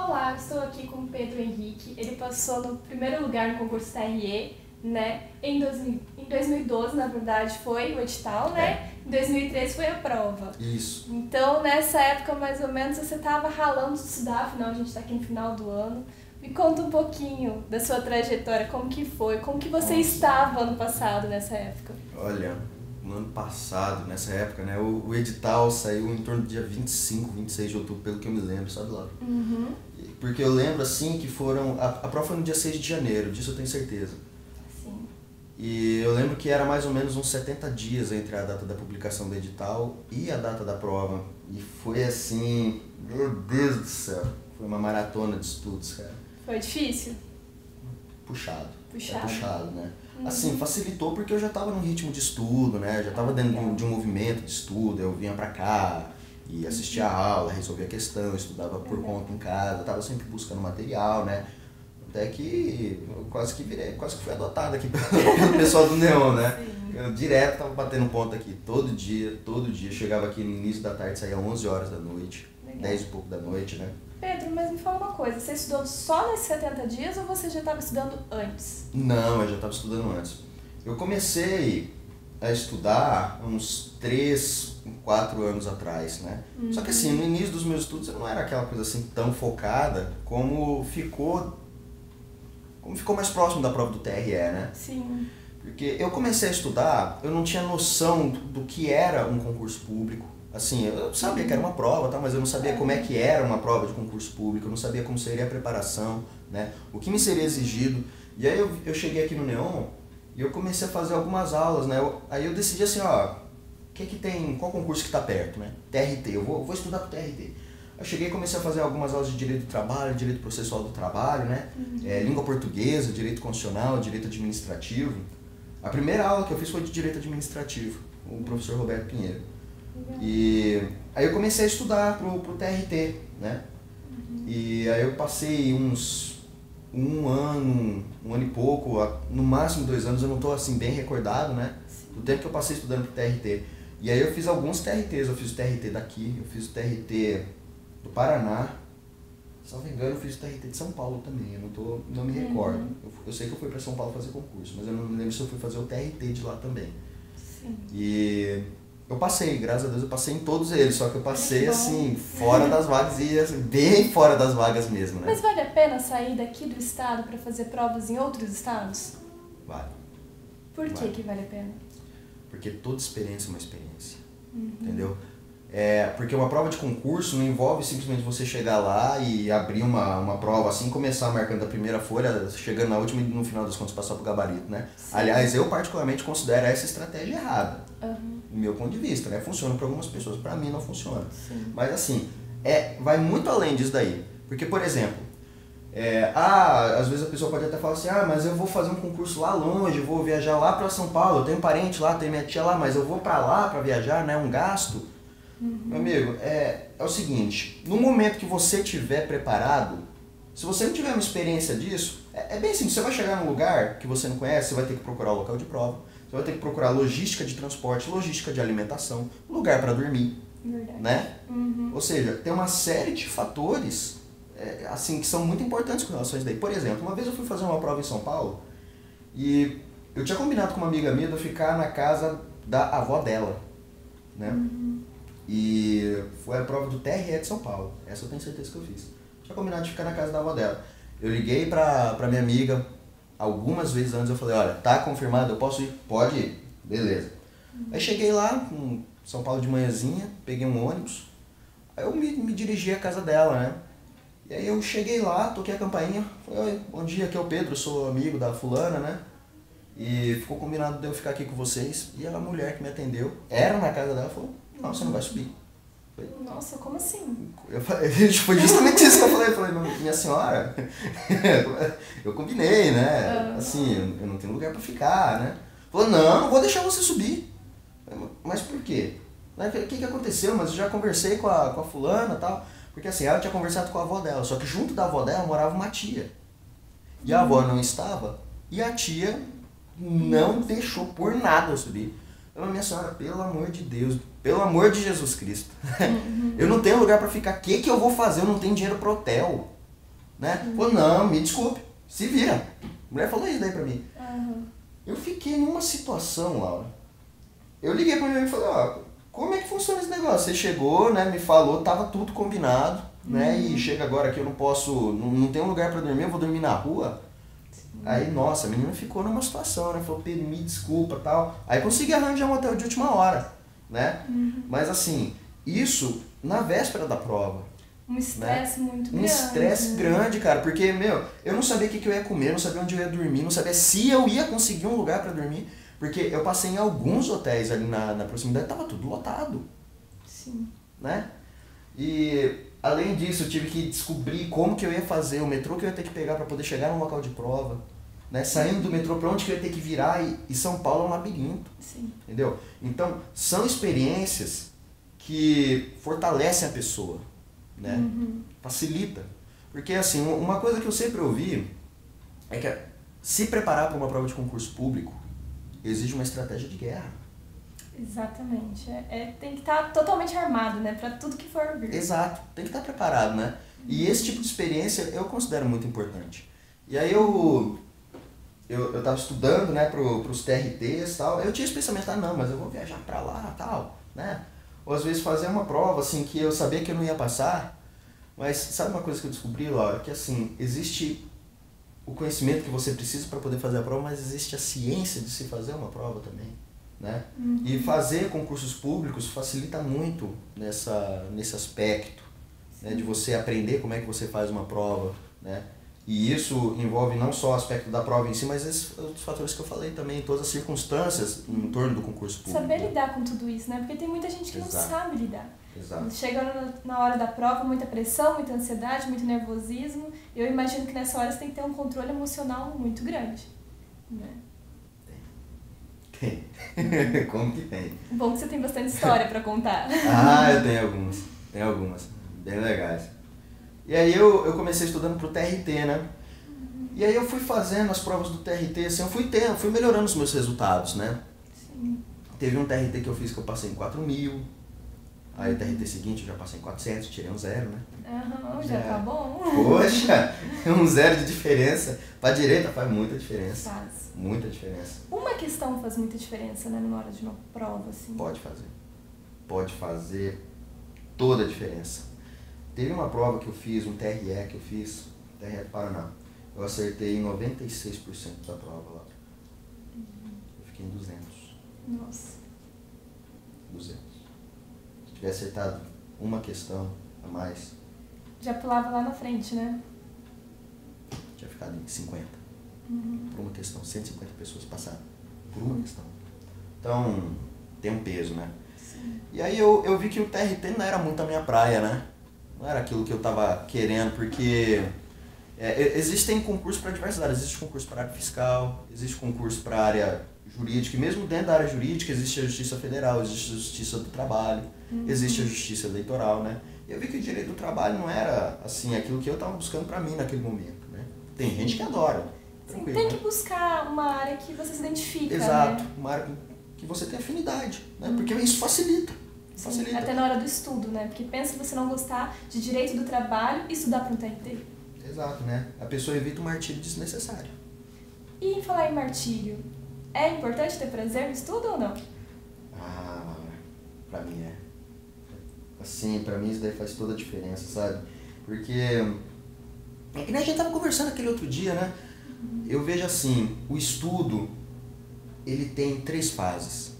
Olá, eu estou aqui com o Pedro Henrique. Ele passou no primeiro lugar no concurso TRE, né? Em 2012, na verdade, foi o edital, né? Em 2013 foi a prova. Isso. Então, nessa época, mais ou menos, você estava ralando de estudar, afinal, a gente está aqui no final do ano. Me conta um pouquinho da sua trajetória, como que foi, como que você estava ano passado nessa época. Olha, no ano passado, nessa época, né, o edital saiu em torno do dia 25, 26 de outubro, pelo que eu me lembro, sabe, Laura? Uhum. Porque eu lembro, assim, que foram... A prova foi no dia 6 de janeiro, disso eu tenho certeza. Sim. E eu lembro que era mais ou menos uns 70 dias entre a data da publicação do edital e a data da prova. E foi assim, meu Deus do céu, foi uma maratona de estudos, cara. Foi difícil? Puxado. Puxado. É puxado, né? Uhum. Assim, facilitou porque eu já estava num ritmo de estudo, né? Já estava dentro de um movimento de estudo, eu vinha pra cá e assistia a aula, resolvia a questão, estudava por conta em casa, estava sempre buscando material, né? Até que eu quase que fui adotado aqui pelo pessoal do Neon, né? Sim. Eu direto tava batendo ponto aqui, todo dia, chegava aqui no início da tarde, saía 11 horas da noite, Legal. 10 e pouco da noite, né? Pedro, mas me fala uma coisa, você estudou só nesses 70 dias ou você já estava estudando antes? Não, eu já estava estudando antes. Eu comecei a estudar uns 3, 4 anos atrás, né? Só que assim, no início dos meus estudos eu não era aquela coisa assim tão focada como ficou mais próximo da prova do TRE, né? Sim. Porque eu comecei a estudar, eu não tinha noção do que era um concurso público. Assim, eu sabia que era uma prova, tá? Mas eu não sabia como é que era uma prova de concurso público, eu não sabia como seria a preparação, né? O que me seria exigido. E aí eu cheguei aqui no Neon e eu comecei a fazer algumas aulas, né? Aí eu decidi assim, ó, qual concurso que tá perto, né? TRT, eu vou estudar pro TRT. Eu cheguei e comecei a fazer algumas aulas de direito do trabalho, direito processual do trabalho, né? Língua portuguesa, direito constitucional, direito administrativo. A primeira aula que eu fiz foi de direito administrativo, com o professor Roberto Pinheiro. E aí eu comecei a estudar pro TRT, né? E aí eu passei um ano e pouco, no máximo 2 anos, eu não estou assim bem recordado, né? Do tempo que eu passei estudando pro TRT. E aí eu fiz alguns TRTs, eu fiz o TRT daqui, eu fiz o TRT do Paraná, se não me engano eu fiz o TRT de São Paulo também, eu não me recordo. Eu sei que eu fui para São Paulo fazer concurso, mas eu não me lembro se eu fui fazer o TRT de lá também. Sim. E eu passei, graças a Deus eu passei em todos eles, só que eu passei assim, fora das vagas e assim, bem fora das vagas mesmo, né? Mas vale a pena sair daqui do estado para fazer provas em outros estados? Vale. Por que vale a pena? Porque toda experiência é uma experiência, entendeu? Porque uma prova de concurso não envolve simplesmente você chegar lá e abrir uma prova assim, começar marcando a primeira folha, chegando na última e no final das contas passar pro gabarito, né? Sim. Aliás, eu particularmente considero essa estratégia errada, do meu ponto de vista, né? Funciona para algumas pessoas, para mim não funciona. Sim. Mas assim, vai muito além disso daí. Porque, por exemplo, às vezes a pessoa pode até falar assim, mas eu vou fazer um concurso lá longe, eu vou viajar lá para São Paulo, eu tenho parente lá, tenho minha tia lá, mas eu vou para lá para viajar, né? Um gasto. Meu amigo, é o seguinte, no momento que você estiver preparado, se você não tiver uma experiência disso, é bem simples, você vai chegar num lugar que você não conhece, você vai ter que procurar o local de prova, você vai ter que procurar logística de transporte, logística de alimentação, lugar para dormir, Verdade. né? Ou seja, tem uma série de fatores assim, que são muito importantes com relação a isso daí. Por exemplo, uma vez eu fui fazer uma prova em São Paulo e eu tinha combinado com uma amiga minha de eu ficar na casa da avó dela, né? E foi a prova do TRE de São Paulo. Essa eu tenho certeza que eu fiz. Tinha combinado de ficar na casa da avó dela. Eu liguei pra minha amiga algumas vezes antes, eu falei, olha, tá confirmado, eu posso ir? Pode ir. Beleza. Aí cheguei lá, em São Paulo de manhãzinha, peguei um ônibus, aí eu me dirigi à casa dela, né? E aí eu cheguei lá, toquei a campainha, falei, oi, bom dia, aqui é o Pedro, eu sou amigo da fulana, né? E ficou combinado de eu ficar aqui com vocês. E a mulher que me atendeu, era na casa dela, falou, não, você não vai subir. Nossa, como assim? Foi justamente isso que eu falei, minha senhora, eu combinei, né? Assim, eu não tenho lugar pra ficar, né? Falou, não vou deixar você subir. Mas por quê? O que aconteceu? Mas eu já conversei com a fulana e tal. Porque assim, ela tinha conversado com a avó dela, só que junto da avó dela morava uma tia. E a avó não estava, e a tia não deixou por nada eu subir. Eu, minha senhora, pelo amor de Deus, pelo amor de Jesus Cristo, eu não tenho lugar pra ficar, o que eu vou fazer? Eu não tenho dinheiro pro hotel. né? Falou, não, me desculpe, se vira. A mulher falou isso daí pra mim. Uhum. Eu fiquei numa situação, Laura. Eu liguei pra minha mãe e falei, ó, como é que funciona esse negócio? Você chegou, né, me falou, tava tudo combinado, né? E chega agora que eu não posso, não tem um lugar pra dormir, eu vou dormir na rua. Aí, nossa, a menina ficou numa situação, né? Falou, Pedro, me desculpa, tal. Aí consegui arranjar um hotel de última hora, né? Mas assim, isso na véspera da prova. Um estresse muito grande. Um estresse grande, cara, porque, meu, eu não sabia o que eu ia comer, não sabia onde eu ia dormir, não sabia se eu ia conseguir um lugar pra dormir, porque eu passei em alguns hotéis ali na proximidade, tava tudo lotado. Sim. Né? E, além disso, eu tive que descobrir como que eu ia fazer, o metrô que eu ia ter que pegar pra poder chegar no local de prova, né? Saindo do metrô, pra onde que eu ia ter que virar, e São Paulo é um labirinto. Sim. Entendeu? Então, são experiências que fortalecem a pessoa, né? Facilita. Porque, assim, uma coisa que eu sempre ouvi é que se preparar para uma prova de concurso público exige uma estratégia de guerra. Exatamente. Tem que estar totalmente armado, né? Para tudo que for vir. Exato. Tem que estar preparado, né? E esse tipo de experiência eu considero muito importante. E aí eu tava estudando, né, pros TRTs e tal. Eu tinha esse pensamento, não, mas eu vou viajar para lá e tal, né? Ou às vezes fazer uma prova, assim, que eu sabia que eu não ia passar. Mas sabe uma coisa que eu descobri, Laura? Que, assim, existe o conhecimento que você precisa para poder fazer a prova, mas existe a ciência de se fazer uma prova também, né? E fazer concursos públicos facilita muito nesse aspecto, né? De você aprender como é que você faz uma prova, né? E isso envolve não só o aspecto da prova em si, mas esses outros fatores que eu falei também, todas as circunstâncias em torno do concurso público. Saber lidar com tudo isso, né? Porque tem muita gente que não sabe lidar. Exato. Chega na hora da prova, muita pressão, muita ansiedade, muito nervosismo. Eu imagino que nessa hora você tem que ter um controle emocional muito grande, né? Tem. Como que tem? Bom que você tem bastante história para contar. Eu tenho algumas, bem legais. E aí eu comecei estudando pro TRT, né? E aí eu fui fazendo as provas do TRT, assim, eu fui melhorando os meus resultados, né? Sim. Teve um TRT que eu fiz que eu passei em 4.000, aí o TRT seguinte eu já passei em 400, tirei um 0, né? Já tá bom. Poxa, um 0 de diferença. Pra direita faz muita diferença. Faz. Muita diferença. Uma questão faz muita diferença, né, na hora de uma prova, assim. Pode fazer. Pode fazer toda a diferença. Teve uma prova que eu fiz, um TRE que eu fiz, TRE do Paraná. Eu acertei em 96% da prova lá. Eu fiquei em 200. Nossa. 200. Se tivesse acertado uma questão a mais, Já pulava lá na frente, né? tinha ficado em 50. Por uma questão. 150 pessoas passaram por uma questão. Então, tem um peso, né? Sim. E aí eu vi que o TRT não era muito a minha praia, né? Não era aquilo que eu tava querendo, porque existem concursos para diversas áreas. Existe concurso para área fiscal, existe concurso para área jurídica, e mesmo dentro da área jurídica existe a Justiça Federal, existe a Justiça do Trabalho, existe a Justiça Eleitoral, né? E eu vi que o direito do trabalho não era, assim, aquilo que eu tava buscando para mim naquele momento, né? Tem gente que adora. Sim, tem que buscar uma área que você se identifica, Exato, né? uma área que você tem afinidade, né? Porque isso facilita. Sim, até na hora do estudo, né? Porque pensa você não gostar de direito do trabalho e estudar para um TRT. Exato, né? A pessoa evita um martírio desnecessário. E em falar em martírio, é importante ter prazer no estudo ou não? Pra mim é. Assim, pra mim isso daí faz toda a diferença, sabe? Porque é que nem a gente tava conversando aquele outro dia, né? Eu vejo assim, o estudo, ele tem 3 fases,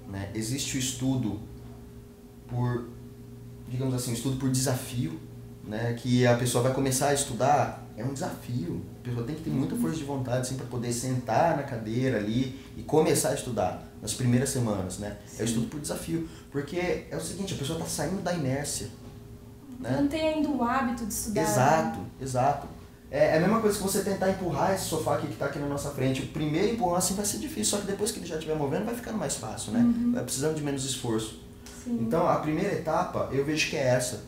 né? Existe o estudo por, digamos assim, o estudo por desafio, né? Que a pessoa vai começar a estudar, é um desafio. A pessoa tem que ter muita força de vontade, assim, para poder sentar na cadeira ali e começar a estudar nas primeiras semanas, né? Sim. É o estudo por desafio, porque é o seguinte, a pessoa tá saindo da inércia, né? Não tem ainda o hábito de estudar. Exato, exato. É a mesma coisa que você tentar empurrar esse sofá aqui que está aqui na nossa frente. O primeiro empurrão assim vai ser difícil, só que depois que ele já estiver movendo vai ficando mais fácil, né? Vai precisando de menos esforço. Sim. Então a primeira etapa eu vejo que é essa.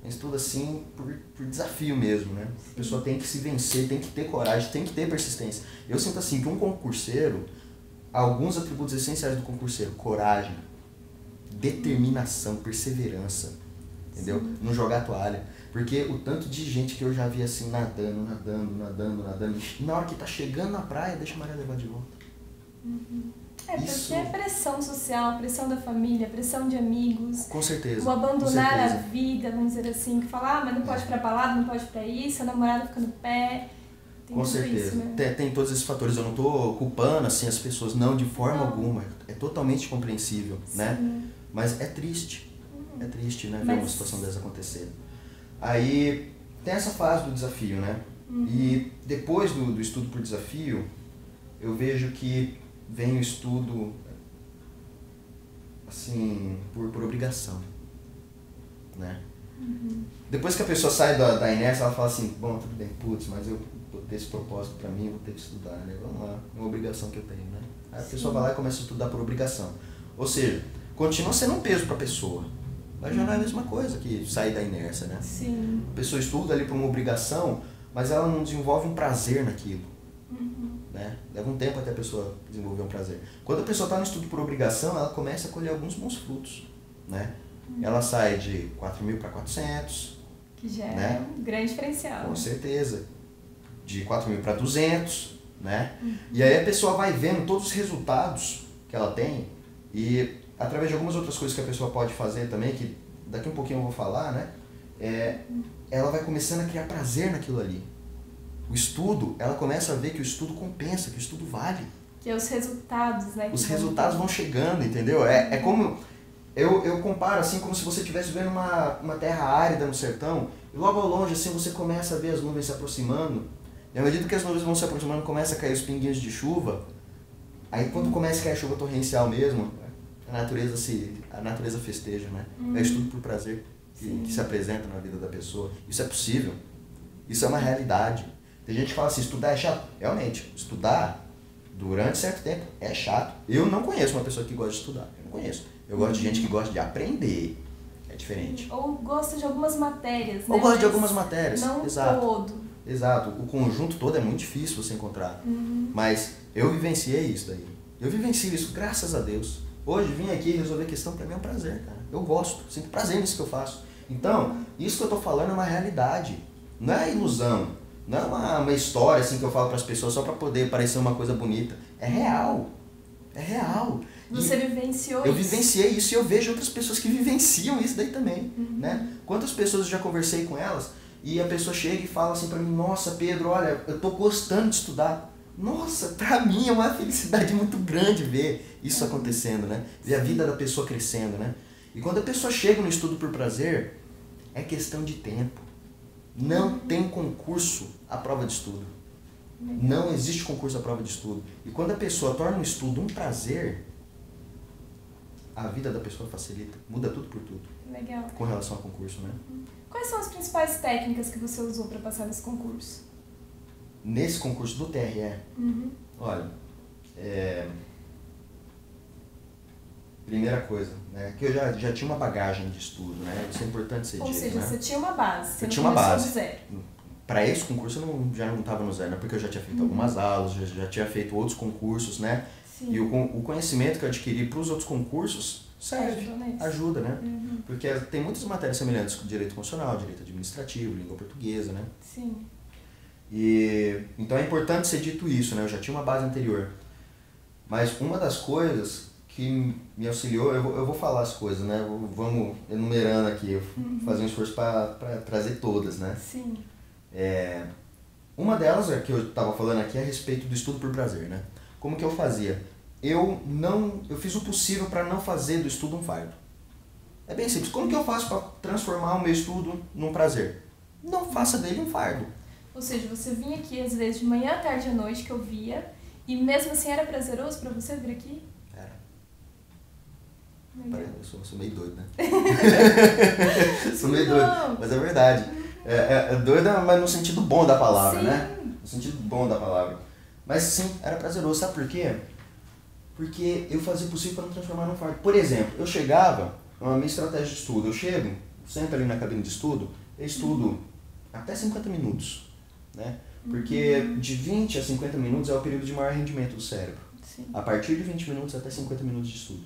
Estudo assim por desafio mesmo, né? A pessoa tem que se vencer, tem que ter coragem, tem que ter persistência. Eu sinto assim que um concurseiro, alguns atributos essenciais do concurseiro: coragem, determinação, perseverança. entendeu? Sim. Não jogar a toalha. Porque o tanto de gente que eu já vi assim, nadando, e na hora que tá chegando na praia, deixa a maré levar de volta. Porque Isso. é pressão social, pressão da família, pressão de amigos. Com certeza. O abandonar com a certeza. vida, vamos dizer assim, que falar, mas não pode ir pra balada, não pode ir pra isso, a namorada fica no pé. Tem Com tudo certeza. isso, né? Tem todos esses fatores. Eu não tô culpando assim, as pessoas, não, de forma alguma. É totalmente compreensível, né? Mas é triste. É triste, né? Ver uma situação dessa acontecer. Aí tem essa fase do desafio, né? E depois do estudo por desafio, eu vejo que vem o estudo assim, por obrigação, né? Depois que a pessoa sai da inércia, ela fala assim, bom, tudo bem, putz, mas eu vou ter esse propósito pra mim, eu vou ter que estudar, né? Vamos lá, é uma obrigação que eu tenho, né? Aí a pessoa vai lá e começa a estudar por obrigação. Ou seja, continua sendo um peso pra pessoa, mas já não é a mesma coisa que sair da inércia, né? Sim. A pessoa estuda ali por uma obrigação, mas ela não desenvolve um prazer naquilo. Né? Leva um tempo até a pessoa desenvolver um prazer. Quando a pessoa está no estudo por obrigação, ela começa a colher alguns bons frutos. Né? Ela sai de 4.000 para 400. Que já né? é um grande diferencial. Com certeza. De 4.000 para 200. Né? E aí a pessoa vai vendo todos os resultados que ela tem e através de algumas outras coisas que a pessoa pode fazer também, que daqui a um pouquinho eu vou falar, né? Ela vai começando a criar prazer naquilo ali. O estudo, ela começa a ver que o estudo compensa, que o estudo vale. Que é os resultados, né? Os resultados vão chegando, entendeu? É como... Eu comparo assim como se você estivesse vendo uma terra árida no sertão e logo ao longe assim você começa a ver as nuvens se aproximando. E à medida que as nuvens vão se aproximando, começa a cair os pinguinhos de chuva. Aí quando começa a cair a chuva torrencial mesmo, a natureza festeja, né? É estudo por prazer que se apresenta na vida da pessoa. Isso é possível. Isso é uma realidade. Tem gente que fala assim, estudar é chato. Realmente, estudar durante certo tempo é chato. Eu não conheço uma pessoa que gosta de estudar. Eu não conheço. Eu gosto de gente que gosta de aprender. É diferente. Ou gosta de algumas matérias, né? Ou gosta de algumas matérias. Não Exato. todo. Exato. O conjunto todo é muito difícil você encontrar. Mas eu vivenciei isso daí. Eu vivencio isso, graças a Deus. Hoje vim aqui resolver a questão, pra mim é um prazer, cara. Eu gosto, sinto prazer nisso que eu faço. Então, isso que eu tô falando é uma realidade. Não é ilusão. Não é uma história assim que eu falo para as pessoas só para poder parecer uma coisa bonita. É real. É real. Você vivenciou eu isso? Eu vivenciei isso e eu vejo outras pessoas que vivenciam isso daí também. Né? Quantas pessoas eu já conversei com elas e a pessoa chega e fala assim para mim, nossa Pedro, olha, eu tô gostando de estudar. Nossa, para mim é uma felicidade muito grande ver isso acontecendo, né? Ver a vida da pessoa crescendo, né? E quando a pessoa chega no estudo por prazer, é questão de tempo. Não tem concurso à prova de estudo. Não existe concurso à prova de estudo. E quando a pessoa torna o estudo um prazer, a vida da pessoa facilita. Muda tudo por tudo. Legal. Com relação ao concurso, né? Quais são as principais técnicas que você usou para passar nesse concurso? Nesse concurso do TRE, olha, primeira coisa, né, que eu já tinha uma bagagem de estudo, né? Isso é importante ser dito, Ou seja, né? você tinha uma base, você Eu não tinha uma começou base. do zero. Para esse concurso eu já não estava no zero, né? Porque eu já tinha feito algumas aulas, já tinha feito outros concursos, né? Sim. E o conhecimento que eu adquiri para os outros concursos serve, ajuda, né? Porque tem muitas matérias semelhantes com direito constitucional, direito administrativo, língua portuguesa, né? Sim. E então é importante ser dito isso, né? Eu já tinha uma base anterior. Mas uma das coisas que me auxiliou, eu vou falar as coisas, né? Vamos enumerando aqui, fazer um esforço para trazer todas, né? Sim. Uma delas, que eu estava falando aqui, é a respeito do estudo por prazer, né? Como que eu fazia? Eu fiz o possível para não fazer do estudo um fardo. É bem simples. Como que eu faço para transformar o meu estudo num prazer? Não faça dele um fardo. Ou seja, você vinha aqui às vezes de manhã, tarde e à noite que eu via, e mesmo assim era prazeroso para você vir aqui? Era. Eu sou meio doido, né? Sou meio doido, mas é verdade. É doido, mas no sentido bom da palavra, sim, né? No sentido bom da palavra. Mas sim, era prazeroso. Sabe por quê? Porque eu fazia o possível para não transformar num fardo. Por exemplo, eu chegava, a minha estratégia de estudo, eu chego, sento ali na cabine de estudo, eu estudo até 50 minutos, né? Porque de 20 a 50 minutos é o período de maior rendimento do cérebro. Sim. A partir de 20 minutos até 50 minutos de estudo.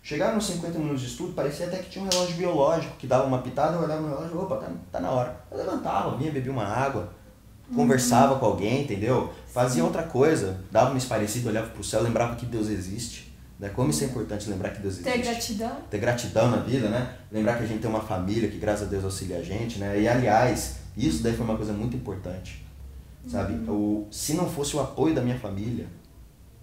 Chegava nos 50 minutos de estudo, parecia até que tinha um relógio biológico, que dava uma pitada, eu olhava no relógio, opa, tá na hora. Eu levantava, vinha, bebia uma água, conversava com alguém, entendeu? Fazia outra coisa, dava uma esparecida, olhava pro céu, lembrava que Deus existe. Né? Como isso é importante, lembrar que Deus existe. Ter gratidão. Ter gratidão na vida, né? Lembrar que a gente tem uma família que, graças a Deus, auxilia a gente, né? E, aliás, isso daí foi uma coisa muito importante, sabe? Se não fosse o apoio da minha família,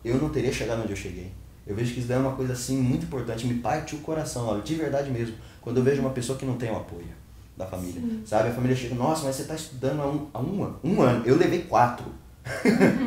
eu não teria chegado onde eu cheguei. Eu vejo que isso daí é uma coisa, assim, muito importante, me parte o coração, olha, de verdade mesmo. Quando eu vejo uma pessoa que não tem o apoio da família, sabe? A família chega, nossa, mas você está estudando há um ano. Eu levei 4.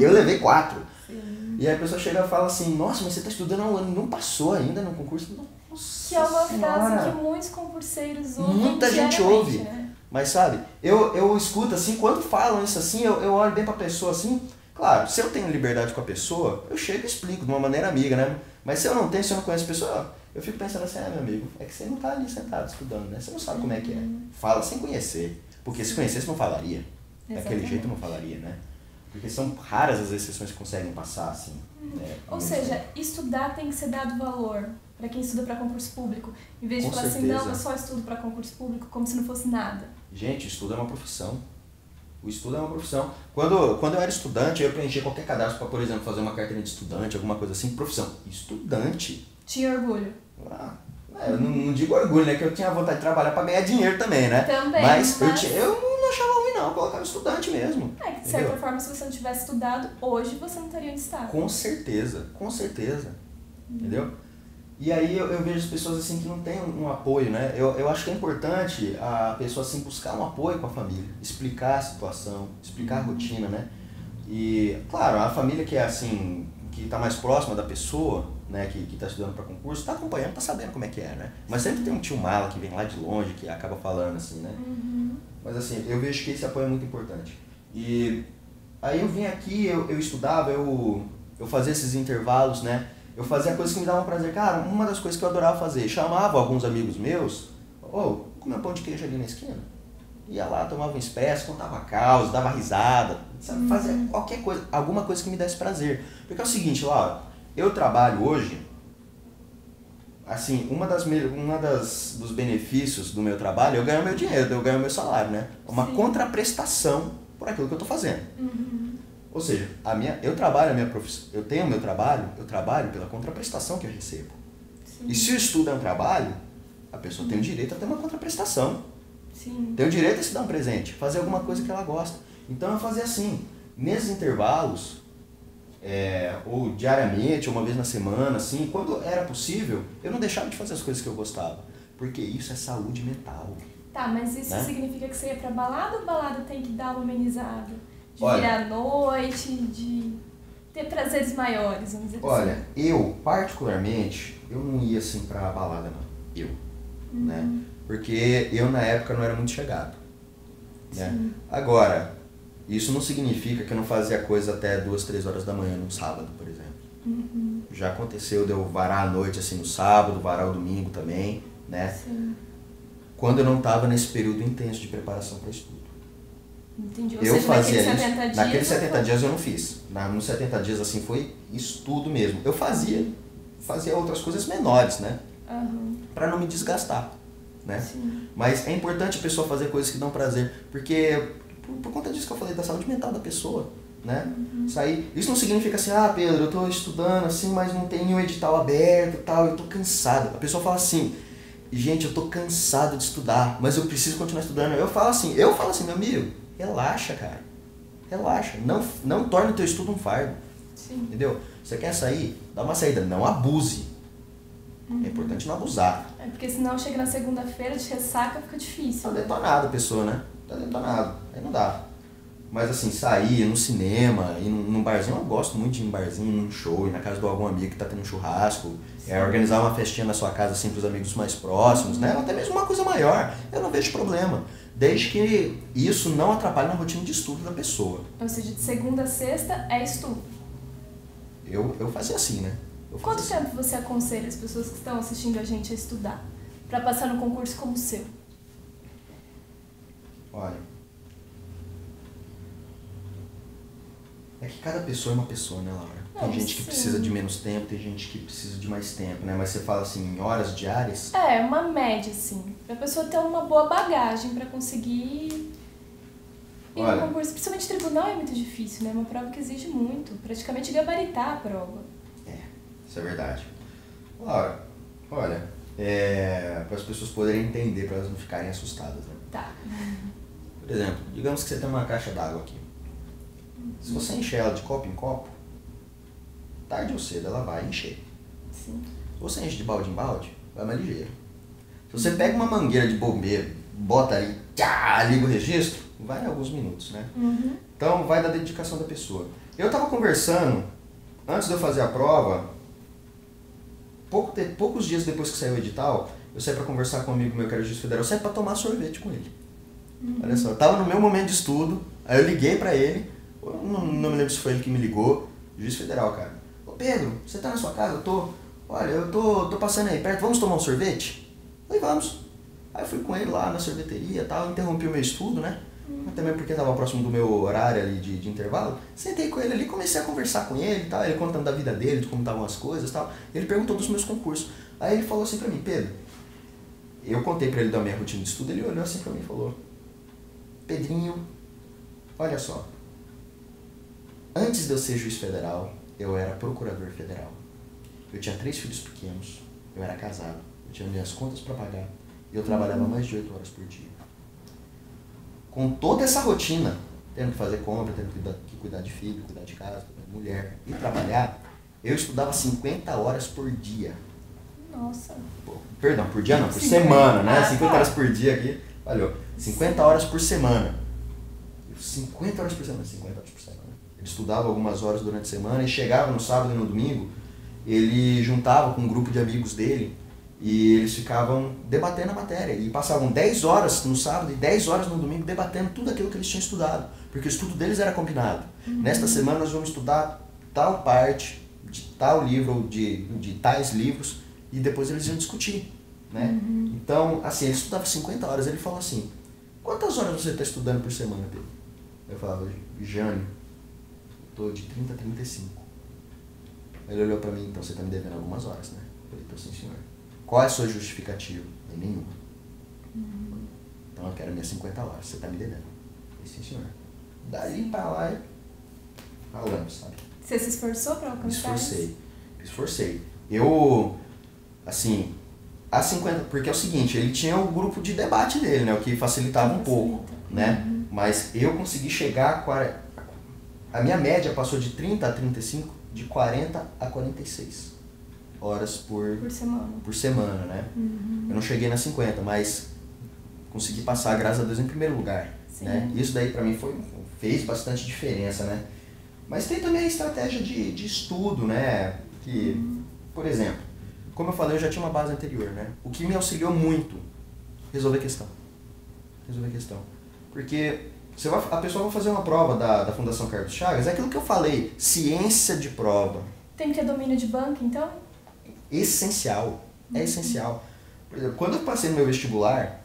Eu levei 4. Sim. E aí a pessoa chega e fala assim, nossa, mas você está estudando há um ano e não passou ainda no concurso. Nossa que é uma senhora. frase que muitos concurseiros ouvem. Muita gente ouve. Né? Mas sabe, eu escuto assim, quando falam isso assim, eu olho bem pra pessoa assim, claro, se eu tenho liberdade com a pessoa, eu chego e explico de uma maneira amiga, né? Mas se eu não tenho, se eu não conheço a pessoa, eu fico pensando assim, meu amigo, é que você não tá ali sentado estudando, né? Você não sabe como é que é. Fala sem conhecer. Porque se conhecesse não falaria. Daquele jeito não falaria, né? Porque são raras as exceções que conseguem passar, assim. Né? Ou seja, estudar tem que ser dado valor para quem estuda para concurso público. Em vez de falar assim, não, eu só estudo para concurso público, como se não fosse nada. Gente, estudo é uma profissão. O estudo é uma profissão. Quando eu era estudante, eu preenchia qualquer cadastro para, por exemplo, fazer uma carteira de estudante, alguma coisa assim, profissão. Estudante. Tinha orgulho? Eu não digo orgulho, né? Que eu tinha vontade de trabalhar para ganhar dinheiro também, né? Também. Mas eu não achava ruim, não. Eu colocava estudante mesmo. É que, de certa forma, se você não tivesse estudado, hoje você não estaria onde está. Com certeza, com certeza. Entendeu? E aí eu vejo as pessoas assim que não têm um apoio, né? Eu acho que é importante a pessoa assim buscar um apoio com a família, explicar a situação, explicar a rotina, né? E, claro, a família que é assim, que está mais próxima da pessoa, né, que está estudando para concurso, está acompanhando, está sabendo como é que é, né? Mas sempre tem um tio mala que vem lá de longe, que acaba falando assim, né? Mas assim, eu vejo que esse apoio é muito importante. E aí eu vim aqui, eu estudava, eu fazia esses intervalos, né? Eu fazia coisas que me davam prazer. Cara, uma das coisas que eu adorava fazer, chamava alguns amigos meus, comer um pão de queijo ali na esquina. Ia lá, tomava um expresso, contava causa, dava risada, sabe? Fazia qualquer coisa, alguma coisa que me desse prazer. Porque é o seguinte, Laura, eu trabalho hoje, assim, dos benefícios do meu trabalho, eu ganho meu dinheiro, eu ganho meu salário, né? Uma contraprestação por aquilo que eu tô fazendo. Ou seja, eu tenho o meu trabalho, eu trabalho pela contraprestação que eu recebo. Sim. E se o estudo é um trabalho, a pessoa tem o direito a ter uma contraprestação. Sim. Tem o direito a se dar um presente, fazer alguma coisa que ela gosta. Então eu fazia assim, nesses intervalos, ou diariamente, ou uma vez na semana, assim, quando era possível, eu não deixava de fazer as coisas que eu gostava. Porque isso é saúde mental. Tá, mas isso significa que você ia pra balada ou balada tem que dar uma amenizada? De Olha, virar à noite, de ter prazeres maiores, vamos dizer assim. Olha, eu, particularmente, eu não ia assim pra balada, não. Né? Porque eu, na época, não era muito chegado. Né? Agora, isso não significa que eu não fazia coisa até 2, 3 horas da manhã num sábado, por exemplo. Já aconteceu de eu varar a noite assim no sábado, varar o domingo também, né? Sim. Quando eu não estava nesse período intenso de preparação para estudo. Entendi. Eu fazia isso. Naqueles 70 dias eu não fiz. Nos 70 dias assim foi estudo mesmo. Eu fazia outras coisas menores, né? Para não me desgastar, né? Sim. Mas é importante a pessoa fazer coisas que dão prazer, porque por conta disso que eu falei da saúde mental da pessoa, né? Isso não significa assim, Pedro, eu tô estudando assim, mas não tem nenhum edital aberto e tal, eu tô cansado. A pessoa fala assim, gente, eu tô cansado de estudar, mas eu preciso continuar estudando. Eu falo assim, meu amigo, relaxa, cara. Relaxa. Não torne o teu estudo um fardo. Sim. Entendeu? Você quer sair? Dá uma saída. Não abuse. É importante não abusar. Porque senão chega na segunda-feira de ressaca, fica difícil. Tá detonado a pessoa, né? Tá detonado. Aí não dá. Mas assim, sair no cinema, ir num barzinho, eu gosto muito de ir num barzinho, num show, ir na casa de algum amigo que tá tendo um churrasco, organizar uma festinha na sua casa assim pros amigos mais próximos, né? Ou até mesmo uma coisa maior. Eu não vejo problema. Desde que isso não atrapalhe na rotina de estudo da pessoa. Ou seja, de segunda a sexta é estudo. Eu fazia assim, né? Quanto tempo você aconselha as pessoas que estão assistindo a gente a estudar para passar no concurso como o seu? Olha, É que cada pessoa é uma pessoa, né, Laura? Não, tem gente que sim. precisa de menos tempo, tem gente que precisa de mais tempo, né? Mas você fala assim, em horas diárias? É, uma média, assim. Pra pessoa ter uma boa bagagem pra conseguir ir no Olha. concurso. Principalmente tribunal é muito difícil, né? É uma prova que exige muito. Praticamente gabaritar a prova. Isso é verdade. Laura, olha, para as pessoas poderem entender, para elas não ficarem assustadas, né? Tá. Por exemplo, digamos que você tem uma caixa d'água aqui. Se você encher ela de copo em copo, tarde ou cedo ela vai encher. Sim. Se você enche de balde em balde, vai mais ligeiro. Se você pega uma mangueira de bombeiro, bota ali, tchá, liga o registro, vai em alguns minutos, né? Uhum. Então vai da dedicação da pessoa. Eu tava conversando, antes de eu fazer a prova, poucos dias depois que saiu o edital, eu saí para conversar com um amigo meu que era juiz federal, eu saí para tomar sorvete com ele. Olha só, eu tava no meu momento de estudo, aí eu liguei para ele, eu não me lembro se foi ele que me ligou, juiz federal, cara. Ô Pedro, você tá na sua casa? Eu tô passando aí perto, vamos tomar um sorvete? Eu falei, vamos. Aí eu fui com ele lá na sorveteria e tal, interrompi o meu estudo, né? Também porque estava próximo do meu horário ali de intervalo. Sentei com ele ali, comecei a conversar com ele e tal, ele contando da vida dele, de como estavam as coisas e tal. Ele perguntou dos meus concursos. Aí ele falou assim pra mim, Pedro, eu contei pra ele da minha rotina de estudo, ele olhou assim pra mim e falou, Pedrinho, olha só, antes de eu ser juiz federal, eu era procurador federal. Eu tinha 3 filhos pequenos, eu era casado, eu tinha minhas contas pra pagar e eu trabalhava mais de 8 horas por dia. Com toda essa rotina, tendo que fazer compra, tendo que cuidar de filho, cuidar de casa, cuidar de mulher e trabalhar, eu estudava 50 horas por dia. Nossa. Perdão, por dia não, por 50. semana, né? Ah, 50 tá. horas por dia aqui, valeu. 50 horas por semana. 50 horas por semana, 50 horas por semana. Ele estudava algumas horas durante a semana e chegava no sábado e no domingo, ele juntava com um grupo de amigos dele e eles ficavam debatendo a matéria e passavam 10 horas no sábado e 10 horas no domingo debatendo tudo aquilo que eles tinham estudado, porque o estudo deles era combinado. Nesta semana nós vamos estudar tal parte de tal livro ou de tais livros e depois eles iam discutir, né? Então, assim, ele estudava 50 horas, ele falou assim, quantas horas você está estudando por semana, Pedro? Eu falava, Jânio, eu estou de 30 a 35. Ele olhou para mim, então você está me devendo algumas horas, né? Eu falei, tô sim, senhor. Qual é a sua justificativa? Nenhuma. Então eu quero minhas 50 horas, você está me devendo. Eu falei, sim, senhor. Dali para lá, falando, sabe? Você se esforçou pra alcançar isso? Me esforcei. Eu, assim, a 50, porque é o seguinte, ele tinha o grupo de debate dele, né? O que facilitava um pouco, né? Mas eu consegui chegar a minha média passou de 30 a 35, de 40 a 46 horas por semana, né? Eu não cheguei nas 50, mas consegui passar, graças a Deus, em primeiro lugar. Né? Isso daí pra mim fez bastante diferença, né? Mas tem também a estratégia de estudo, né? Que, por exemplo, como eu falei, eu já tinha uma base anterior, né? O que me auxiliou muito, resolver questão. Porque a pessoa vai fazer uma prova da Fundação Carlos Chagas, é aquilo que eu falei, ciência de prova. Tem que ter domínio de banco, então? Essencial, é essencial. Por exemplo, quando eu passei no meu vestibular,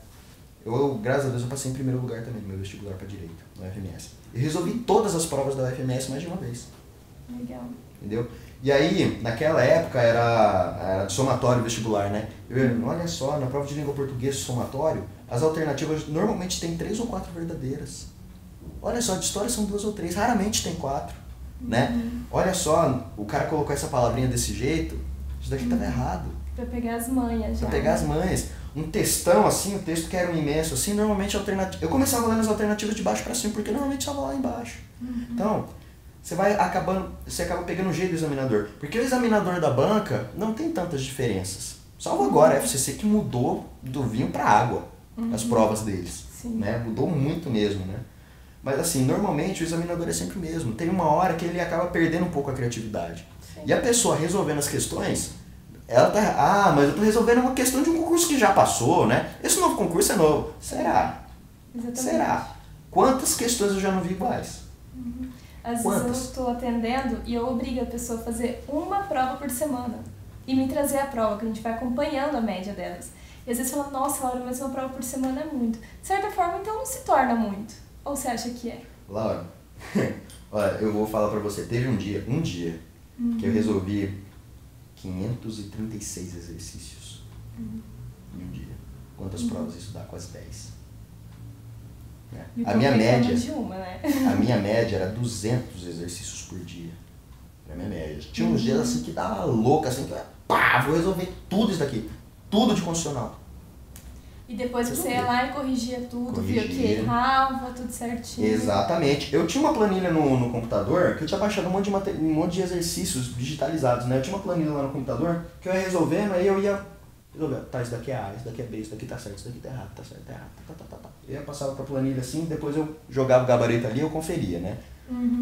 graças a Deus, eu passei em primeiro lugar também no meu vestibular para Direito, no UFMS. Eu resolvi todas as provas da UFMS mais de uma vez. Legal. Entendeu? E aí, naquela época, era de somatório vestibular, né? Olha só, na prova de língua portuguesa somatório, as alternativas normalmente tem 3 ou 4 verdadeiras. Olha só, de história são 2 ou 3, raramente tem 4, né? Olha só, o cara colocou essa palavrinha desse jeito, isso daqui estava errado. Pra pegar as manhas já. Pra pegar as manhas. Um textão assim, um texto que era um imenso assim, normalmente eu começava lendo as alternativas de baixo para cima, porque normalmente estava lá embaixo. Então, você acaba pegando o jeito do examinador. Porque o examinador da banca não tem tantas diferenças. Salvo agora, a FCC que mudou do vinho para água as provas deles. Né? Mudou muito mesmo, né? Mas assim, normalmente o examinador é sempre o mesmo. Tem uma hora que ele acaba perdendo um pouco a criatividade. Sim. E a pessoa resolvendo as questões, ela tá... mas eu tô resolvendo uma questão de um concurso que já passou, né? Esse novo concurso é novo. Será? Exatamente. Será? Quantas questões eu já não vi iguais? Às vezes eu estou atendendo e eu obrigo a pessoa a fazer uma prova por semana. E me trazer a prova, que a gente vai acompanhando a média delas. E às vezes fala, nossa, Laura, mas uma prova por semana é muito. De certa forma, então não se torna muito. Ou você acha que é? Laura, Olha, eu vou falar pra você, teve um dia que eu resolvi 536 exercícios em um dia. Quantas provas isso dá? Quase 10. A minha média, de uma, né? a minha média era 200 exercícios por dia. Era a minha média. Tinha uns dias assim que dava louca, assim, que eu vou resolver tudo isso daqui. Tudo de constitucional. E depois você ia lá e corrigia tudo, via que errava, tudo certinho. Exatamente. Eu tinha uma planilha no computador que eu tinha baixado um monte de exercícios digitalizados, né? Eu tinha uma planilha lá no computador que eu ia resolvendo, aí eu ia resolvendo. Tá, isso daqui é A, isso daqui é B, isso daqui tá certo, isso daqui tá errado, tá certo, tá errado, tá. Eu ia passar pra planilha assim, depois eu jogava o gabarito ali e eu conferia, né?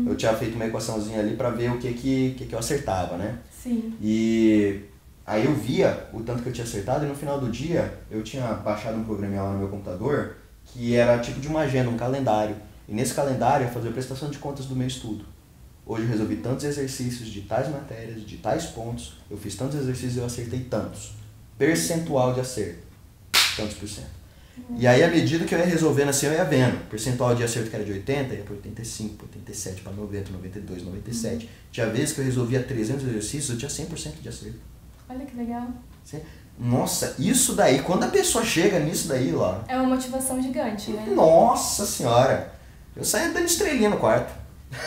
Eu tinha feito uma equaçãozinha ali pra ver o que eu acertava, né? Sim. E aí eu via o tanto que eu tinha acertado e no final do dia eu tinha baixado um programinha lá no meu computador que era tipo de uma agenda, um calendário. E nesse calendário eu fazia a prestação de contas do meu estudo. Hoje eu resolvi tantos exercícios de tais matérias, de tais pontos, eu fiz tantos exercícios e eu acertei tantos. Percentual de acerto, tantos por cento. E aí, à medida que eu ia resolvendo assim, eu ia vendo. Percentual de acerto que era de 80, ia para 85, para 87, para 90, 92, 97. Tinha vezes que eu resolvia 300 exercícios, eu tinha 100% de acerto. Olha que legal. Nossa, isso daí, quando a pessoa chega nisso daí, Laura... É uma motivação gigante, né? Nossa senhora! Eu saía dando estrelinha no quarto,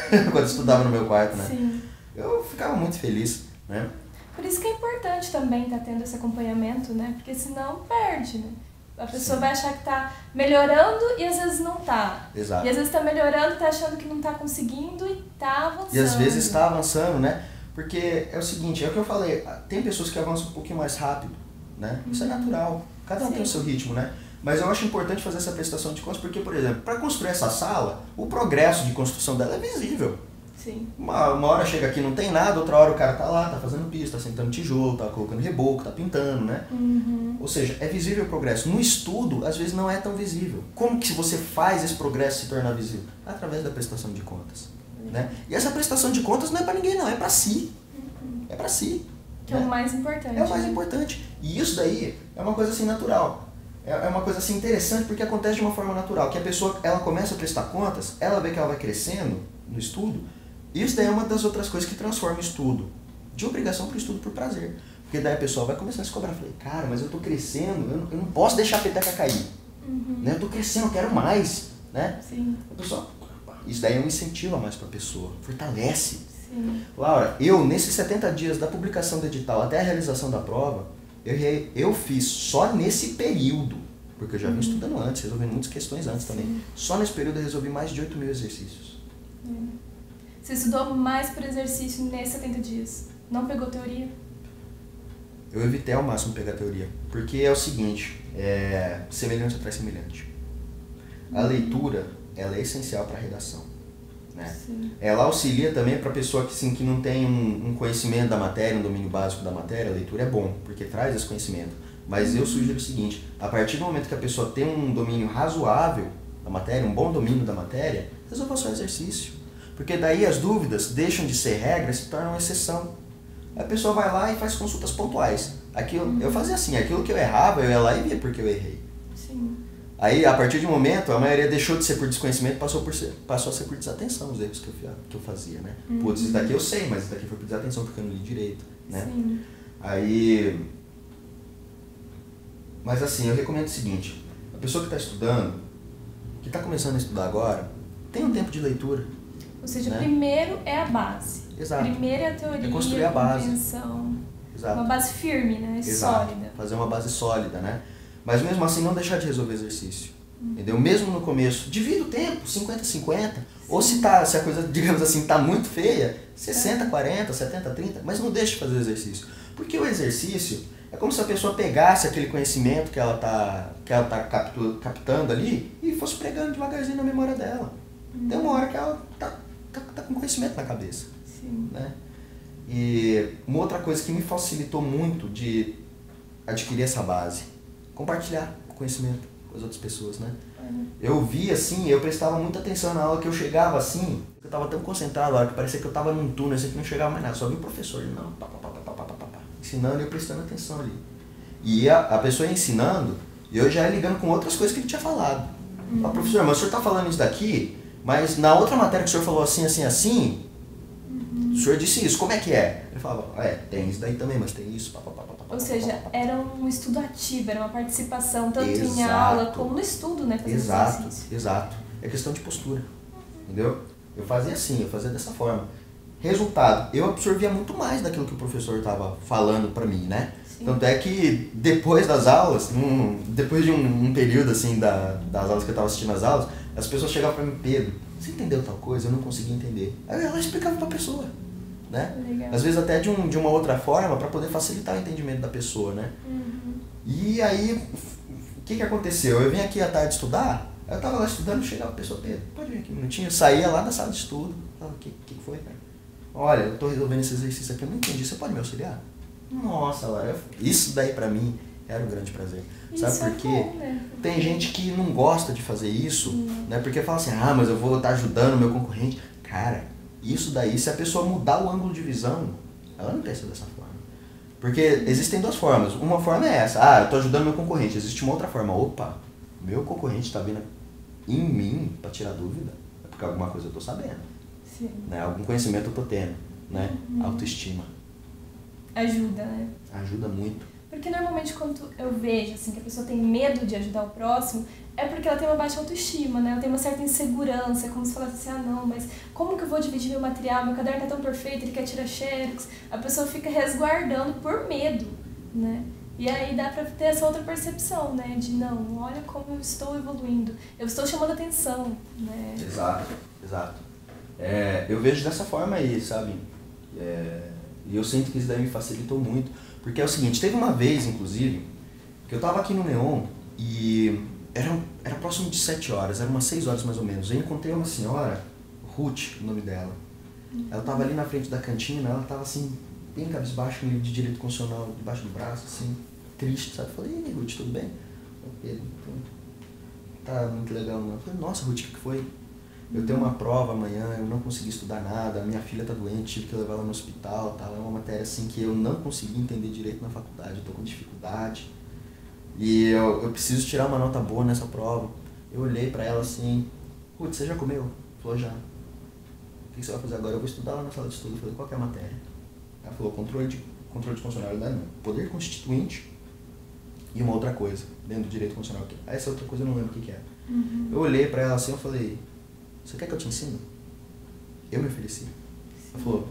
quando eu estudava no meu quarto, né? Sim. Eu ficava muito feliz, né? Por isso que é importante também estar tendo esse acompanhamento, né? Porque senão perde, né? A pessoa vai achar que tá melhorando e às vezes não tá. Exato. E às vezes tá melhorando, tá achando que não tá conseguindo e tá avançando. E às vezes tá avançando, né? Porque é o seguinte, é o que eu falei, tem pessoas que avançam um pouquinho mais rápido, né? Isso é natural, cada um tem o seu ritmo, né? Mas eu acho importante fazer essa prestação de contas porque, por exemplo, para construir essa sala, o progresso de construção dela é visível. Sim. Uma hora chega aqui não tem nada, outra hora o cara tá lá, tá fazendo piso, tá sentando tijolo, tá colocando reboco, tá pintando, né? Ou seja, é visível o progresso. No estudo, às vezes não é tão visível. Como que você faz esse progresso se tornar visível? Através da prestação de contas. Né? E essa prestação de contas não é para ninguém não, é para si. É para si. Que é o mais importante. É o mais importante. E isso daí é uma coisa assim natural. É uma coisa assim interessante porque acontece de uma forma natural. Que a pessoa, ela começa a prestar contas, ela vê que ela vai crescendo no estudo. Isso daí é uma das outras coisas que transforma o estudo de obrigação para o estudo por prazer. Porque daí a pessoa vai começar a se cobrar. Falei, cara, mas eu tô crescendo, eu não posso deixar a peteca cair. Né? Eu tô crescendo, eu quero mais. Né? Sim. A pessoa, isso daí é um incentivo a mais para a pessoa, fortalece. Sim. Laura, eu nesses 70 dias da publicação do edital até a realização da prova, eu fiz só nesse período, porque eu já vim estudando antes, resolvendo muitas questões antes também. Só nesse período eu resolvi mais de 8.000 exercícios. Você estudou mais por exercício nesses 70 dias? Não pegou teoria? Eu evitei ao máximo pegar teoria, porque é o seguinte, semelhante atrai semelhante. A leitura, ela é essencial para a redação. Né? Ela auxilia também para a pessoa que, assim, que não tem um conhecimento da matéria, um domínio básico da matéria, a leitura é bom, porque traz esse conhecimento. Mas eu sugiro o seguinte, a partir do momento que a pessoa tem um domínio razoável da matéria, um bom domínio da matéria, resolva só exercício. Porque daí as dúvidas deixam de ser regra e se tornam exceção. A pessoa vai lá e faz consultas pontuais. Eu fazia assim, aquilo que eu errava, eu ia lá e via porque eu errei. Sim. Aí, a partir de um momento, a maioria deixou de ser por desconhecimento e passou a ser por desatenção, os erros que eu fazia, né? Putz, isso daqui eu sei, mas isso daqui foi por desatenção porque eu não li direito, né? Sim. Aí... Mas assim, eu recomendo o seguinte, a pessoa que está estudando, que está começando a estudar agora, tem um tempo de leitura. Ou seja, né? Primeiro é a base. Exato. Primeiro é a teoria, É construir a base. compreensão. Exato. Uma base firme, né? Exato. Sólida. Fazer uma base sólida, né? Mas mesmo assim não deixar de resolver exercício. Entendeu? Mesmo no começo, divida o tempo, 50-50. Ou se a coisa, digamos assim, tá muito feia, 60-40, 70-30, mas não deixe de fazer o exercício. Porque o exercício é como se a pessoa pegasse aquele conhecimento que ela tá captando ali e fosse pregando devagarzinho na memória dela. Tem uma hora que ela tá com conhecimento na cabeça. Sim. Né? E uma outra coisa que me facilitou muito de adquirir essa base, compartilhar o conhecimento com as outras pessoas, né? Eu via assim, eu prestava muita atenção na aula, que eu chegava assim, eu estava tão concentrado lá que parecia que eu estava num túnel, assim, que não chegava mais nada, só vi o professor, não, ensinando e eu prestando atenção ali. E a pessoa ia ensinando, e eu já ia ligando com outras coisas que ele tinha falado. Professor, mas o senhor está falando isso daqui, Mas na outra matéria que o senhor falou assim, assim, assim, o senhor disse isso, como é que é? Ele falava, tem isso daí também, mas tem isso, Ou seja, era um estudo ativo, era uma participação tanto Exato. em aula como no estudo, né? Fazer Exato, exercício. exato. É questão de postura, entendeu? Eu fazia assim, eu fazia dessa forma. Resultado, eu absorvia muito mais daquilo que o professor estava falando para mim, né? Sim. Tanto é que depois das aulas, depois de um período assim das aulas que eu estava assistindo as aulas, as pessoas chegavam para mim, Pedro, você entendeu tal coisa? Eu não conseguia entender. Aí ela explicava para a pessoa, né? Legal. Às vezes até de uma outra forma para poder facilitar o entendimento da pessoa, né? Uhum. E aí, o que aconteceu? Eu vim aqui à tarde estudar, eu estava lá estudando, chegava a pessoa, Pedro, pode vir aqui um minutinho? Eu saía lá da sala de estudo, falava, o que foi, cara? Olha, eu estou resolvendo esse exercício aqui, eu não entendi, você pode me auxiliar? Nossa, Laura, isso daí pra mim era um grande prazer. Isso. Sabe por quê? É bom, né? Tem gente que não gosta de fazer isso, né? Porque fala assim, mas eu vou estar ajudando o meu concorrente. Cara, isso daí, se a pessoa mudar o ângulo de visão, ela não pensa dessa forma. Porque existem duas formas. Uma forma é essa, eu estou ajudando meu concorrente. Existe uma outra forma, meu concorrente está vindo em mim para tirar dúvida, é porque alguma coisa eu estou sabendo. Sim. Né? Algum conhecimento eu estou tendo, né? Autoestima. Ajuda, né? Ajuda muito. Porque normalmente quando eu vejo assim, que a pessoa tem medo de ajudar o próximo, é porque ela tem uma baixa autoestima, né? Ela tem uma certa insegurança, como se falasse assim, não, mas como que eu vou dividir meu material? Meu caderno tá tão perfeito, ele quer tirar xerox. A pessoa fica resguardando por medo, né? E aí dá pra ter essa outra percepção, né? De não, olha como eu estou evoluindo, eu estou chamando atenção, né? Exato, exato. Eu vejo dessa forma aí, sabe? E eu sinto que isso daí me facilitou muito. Porque é o seguinte, teve uma vez, inclusive, que eu tava aqui no Neon e era próximo de 7 horas, era umas 6 horas mais ou menos. Eu encontrei uma senhora, Ruth, o nome dela. Ela tava ali na frente da cantina, ela tava assim, bem cabisbaixo, meio de direito constitucional, debaixo do braço, assim, triste, sabe? Eu falei, e aí, Ruth, tudo bem? Pedro, tá muito legal, não. Eu falei, nossa, Ruth, o que foi? Eu tenho uma prova amanhã, eu não consegui estudar nada, minha filha tá doente, tive que levar ela no hospital, tá? É uma matéria assim que eu não consegui entender direito na faculdade, eu tô com dificuldade. E eu preciso tirar uma nota boa nessa prova. Eu olhei pra ela assim, Ruth, você já comeu? Ela falou, já. O que você vai fazer agora? Eu vou estudar lá na sala de estudo. Eu falei, qual que é a matéria? Ela falou, controle de constitucionalidade, não. Poder constituinte e uma outra coisa, dentro do direito constitucional. Essa outra coisa eu não lembro o que é. Eu olhei pra ela assim, eu falei, você quer que eu te ensine? Eu me ofereci. Ela falou,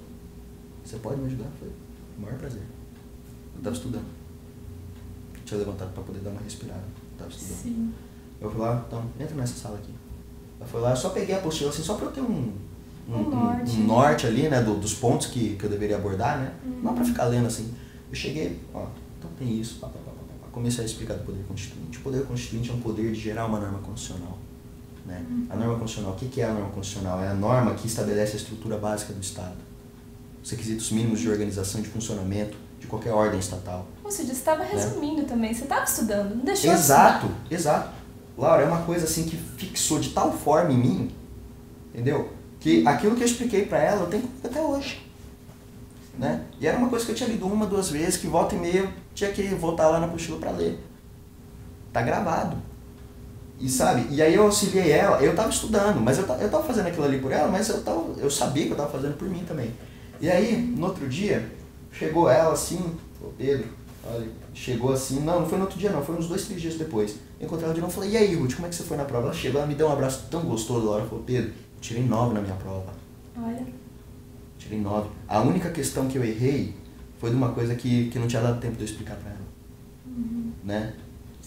você pode me ajudar? Eu falei, com o maior prazer. Eu estava estudando. Eu tinha levantado para poder dar uma respirada. Eu estava estudando. Sim. Eu fui lá, então, entra nessa sala aqui. Ela foi lá, eu só peguei a apostila assim, só para eu ter um norte ali, né, dos pontos que eu deveria abordar, né? Não para ficar lendo assim. Eu cheguei, então tem isso, comecei a explicar do poder constituinte. O poder constituinte é um poder de gerar uma norma constitucional. Né? A norma constitucional, o que é a norma constitucional? É a norma que estabelece a estrutura básica do Estado. Os requisitos mínimos de organização e de funcionamento de qualquer ordem estatal. Ou seja, você estava resumindo também, você estava estudando, não deixou Exato, de estudar. exato. Laura, é uma coisa assim que fixou de tal forma em mim, entendeu? Que aquilo que eu expliquei pra ela, eu tenho comigo até hoje. Né? E era uma coisa que eu tinha lido 1, 2 vezes, que volta e meia eu tinha que voltar lá na apostila pra ler. Tá gravado. E sabe, e aí eu auxiliei ela, eu tava estudando, mas eu tava fazendo aquilo ali por ela, mas eu sabia que eu tava fazendo por mim também. E aí, no outro dia, chegou ela assim, Pedro, olha, chegou assim, não foi no outro dia não, foi uns 2, 3 dias depois. Eu encontrei ela de novo e falei, e aí, Ruth, como é que você foi na prova? Ela chegou, ela me deu um abraço tão gostoso, a hora falou, Pedro, eu tirei 9 na minha prova. Olha. Tirei 9. A única questão que eu errei foi de uma coisa que não tinha dado tempo de eu explicar pra ela. Né?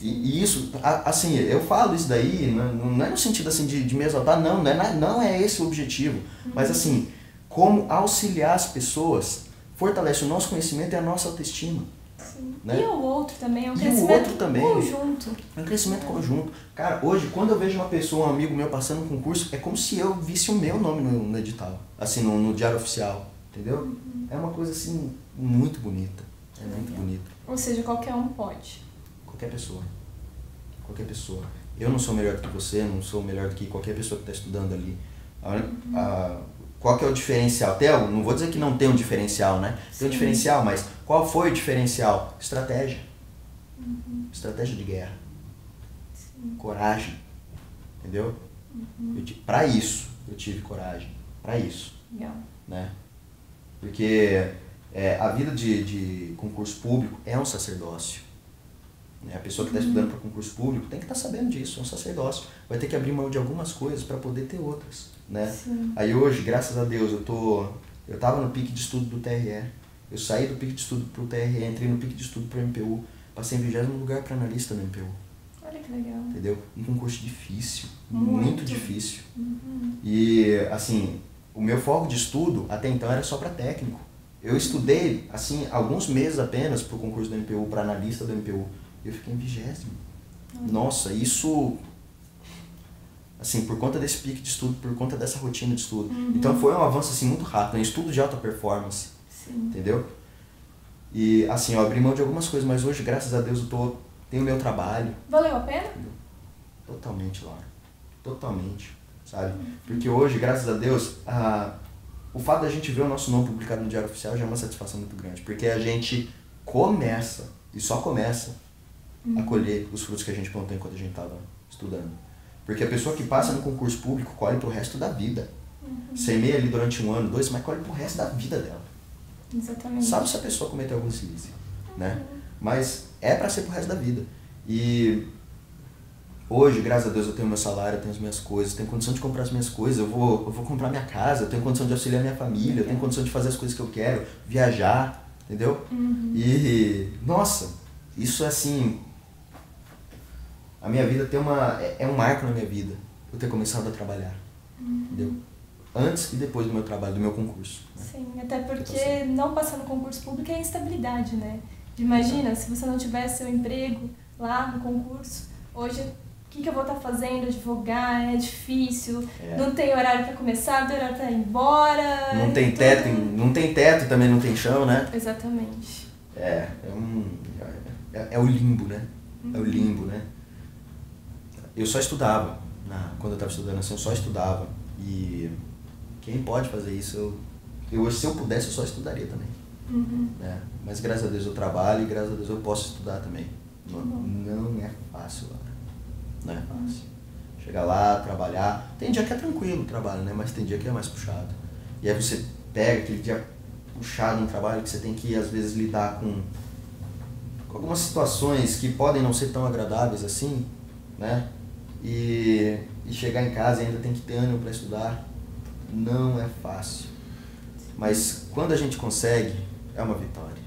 E isso, assim, eu falo isso daí, não é no sentido assim de me exaltar, não é esse o objetivo. Mas assim, como auxiliar as pessoas fortalece o nosso conhecimento e a nossa autoestima. Sim. Né? E o outro também, é um e crescimento também, conjunto. É um crescimento conjunto. Cara, hoje, quando eu vejo uma pessoa, um amigo meu passando um concurso, é como se eu visse o meu nome no edital, assim, no diário oficial, entendeu? É uma coisa assim, muito bonita. É muito bonito. Ou seja, qualquer um pode. Qualquer pessoa. Qualquer pessoa. Eu não sou melhor do que você, não sou melhor do que qualquer pessoa que está estudando ali. Qual que é o diferencial? Não vou dizer que não tem um diferencial, né? Tem um diferencial, mas qual foi o diferencial? Estratégia. Estratégia de guerra. Coragem. Entendeu? Para isso, eu tive coragem. Para isso. Legal. Né? Porque a vida de concurso público é um sacerdócio. Né? A pessoa que está estudando para concurso público tem que estar sabendo disso, é um sacerdócio. Vai ter que abrir mão de algumas coisas para poder ter outras. Né? Aí hoje, graças a Deus, eu estava no pique de estudo do TRE. Eu saí do pique de estudo para o TRE, entrei no pique de estudo para o MPU. Passei em 20º lugar para analista no MPU. Olha que legal. Entendeu? Um concurso difícil, muito difícil. E, assim, o meu foco de estudo até então era só para técnico. Eu estudei, assim, alguns meses apenas para o concurso do MPU, para analista do MPU. E eu fiquei em 20º. Nossa, isso, assim, por conta desse pique de estudo, por conta dessa rotina de estudo. Então foi um avanço, assim, muito rápido, um estudo de alta performance. Sim. Entendeu? E, assim, eu abri mão de algumas coisas, mas hoje, graças a Deus, tenho o meu trabalho. Valeu a pena? Totalmente, Laura. Totalmente, sabe? Porque hoje, graças a Deus, o fato da gente ver o nosso nome publicado no Diário Oficial já é uma satisfação muito grande. Porque a gente começa, e só começa, a colher os frutos que a gente plantou enquanto a gente estava estudando. Porque a pessoa que passa no concurso público colhe pro resto da vida. Semeia ali durante 1 ano, 2, mas colhe pro resto da vida dela. Exatamente. Sabe se a pessoa cometeu algum deslize, né? Mas é para ser pro resto da vida. E hoje, graças a Deus, eu tenho meu salário, eu tenho as minhas coisas, eu tenho condição de comprar as minhas coisas, eu vou comprar minha casa, eu tenho condição de auxiliar minha família, eu tenho condição de fazer as coisas que eu quero, viajar, entendeu? E, nossa, isso assim, a minha vida é um marco na minha vida, eu ter começado a trabalhar, entendeu? Antes e depois do meu trabalho, do meu concurso. Né? Sim, até porque não passar no concurso público é instabilidade, né? Imagina, se você não tivesse seu emprego lá no concurso, hoje o que eu vou estar fazendo? Advogar, é difícil, não tem horário para começar, não tem horário para ir embora. Não tem teto, não tem teto e também não tem chão, né? Exatamente. É o limbo, né? É o limbo, né? Eu só estudava, quando eu estava estudando assim, eu só estudava. E quem pode fazer isso, se eu pudesse, eu só estudaria também. Né? Mas graças a Deus eu trabalho e graças a Deus eu posso estudar também. Não é fácil, Laura. Não é fácil. Chegar lá, trabalhar. Tem dia que é tranquilo o trabalho, né? Mas tem dia que é mais puxado. E aí você pega aquele dia puxado no trabalho que você tem que, às vezes, lidar com algumas situações que podem não ser tão agradáveis assim, né? E chegar em casa e ainda tem que ter ânimo para estudar. Não é fácil. Mas quando a gente consegue, é uma vitória.